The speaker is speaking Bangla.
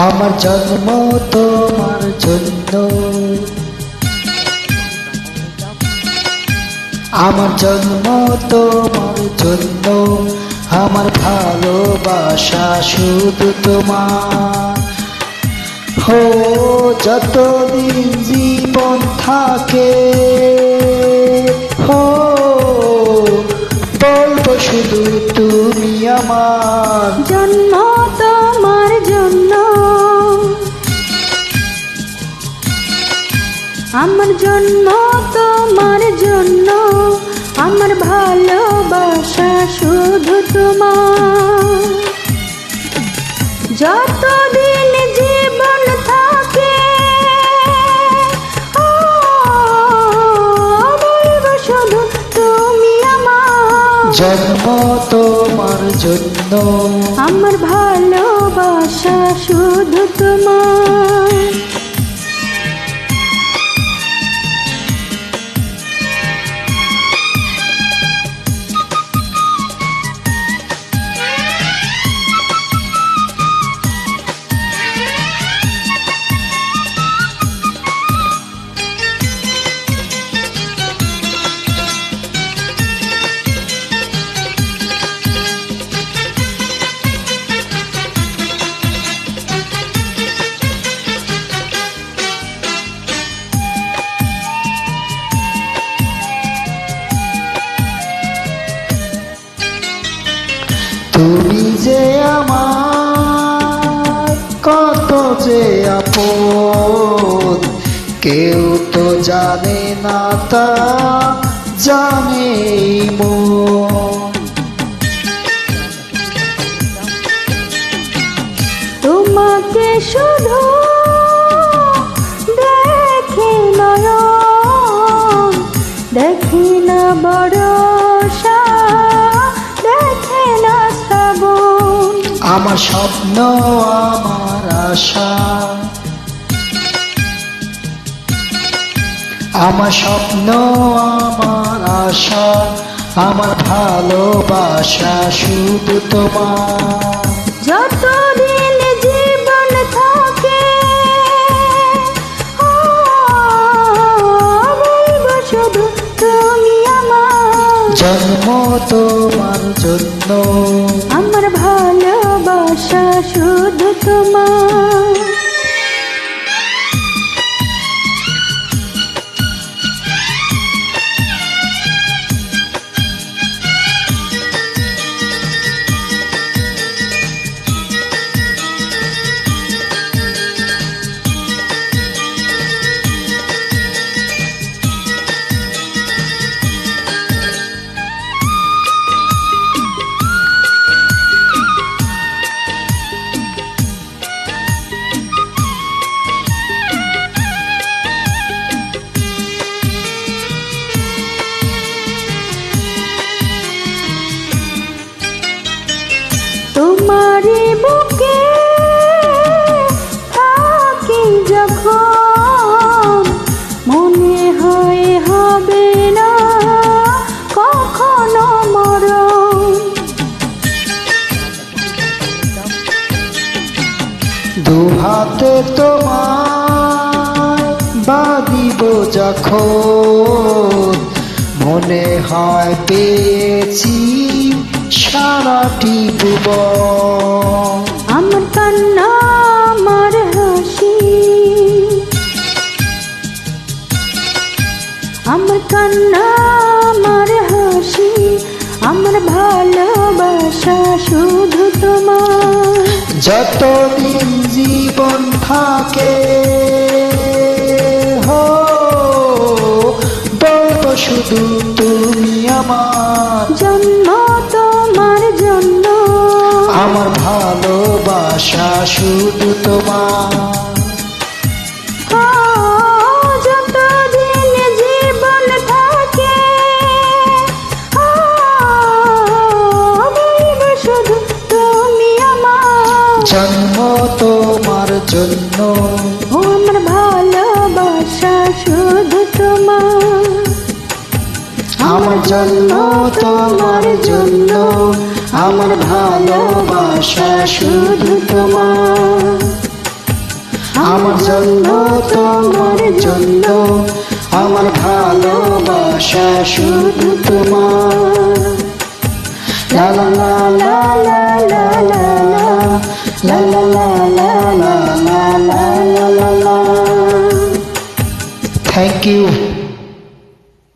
আমার জন্ম তোমার জন্য, আমার জন্ম তোমার জন্য, আমার ভালোবাসা শুধু তোমার। হো যতদিন জীবন থাকে, হো বলবো শুধু তুমি আমার। জন্ম তোমার জন্য, আমার জন্ম তোমার জন্য, আমার ভালোবাসা শুধু তোমার। যতদিন জীবন থাকে, বলবো শুধু তুমি আমার। জন্ম তোমার জন্য, আমার ভালোবাসা শুধু তোমার। তুমি যে আমার কত যে আপন, কেউ তো জানে না তা জানে মন। তোমাকে শুধু দেখি নয়ন, দেখি না বরষা, দেখে না শ্রাবণ। আমার স্বপ্ন আমার আশা, আমার স্বপ্ন আমার আশা, আমার ভালোবাসা শুধু তোমার। যতদিন জীবন থাকে, বলবো শুধু তুমি আমার। জন্ম তোমার জন্য, আমার ভালোবাসা শুধু তোমার। তোমারই বুকে থাকি যখন, মনে হয় হবে না কখনো মরণ। দু হাতে তোমায় বাঁধিব যখন, মনে হয় পেয়েছি সারাটি ভুবন। আমার কান্না আমার হাসি, আমার কান্না আমার হাসি, আমার ভালোবাসা শুধু তোমার। যতদিন জীবন থাকে, হো বলবো শুধু তুমি আমার। জন্ম তোমার জন্য, আমার ভালোবাসা শুধু তোমার। যতদিন জীবন থাকে, বলবো শুধু তুমি আমার। জন্ম তোমার জন্য, আমার ভালোবাসা শুধু তোমার। আমার জন্ম তোমার জন্য, আমার ভালোবাসা শুধু তোমার। আমার জন্য তোমার জন্য আমার ভালোবাসা শুধু তোমার। লা লা লা লা লা লা লা লা লা লা লা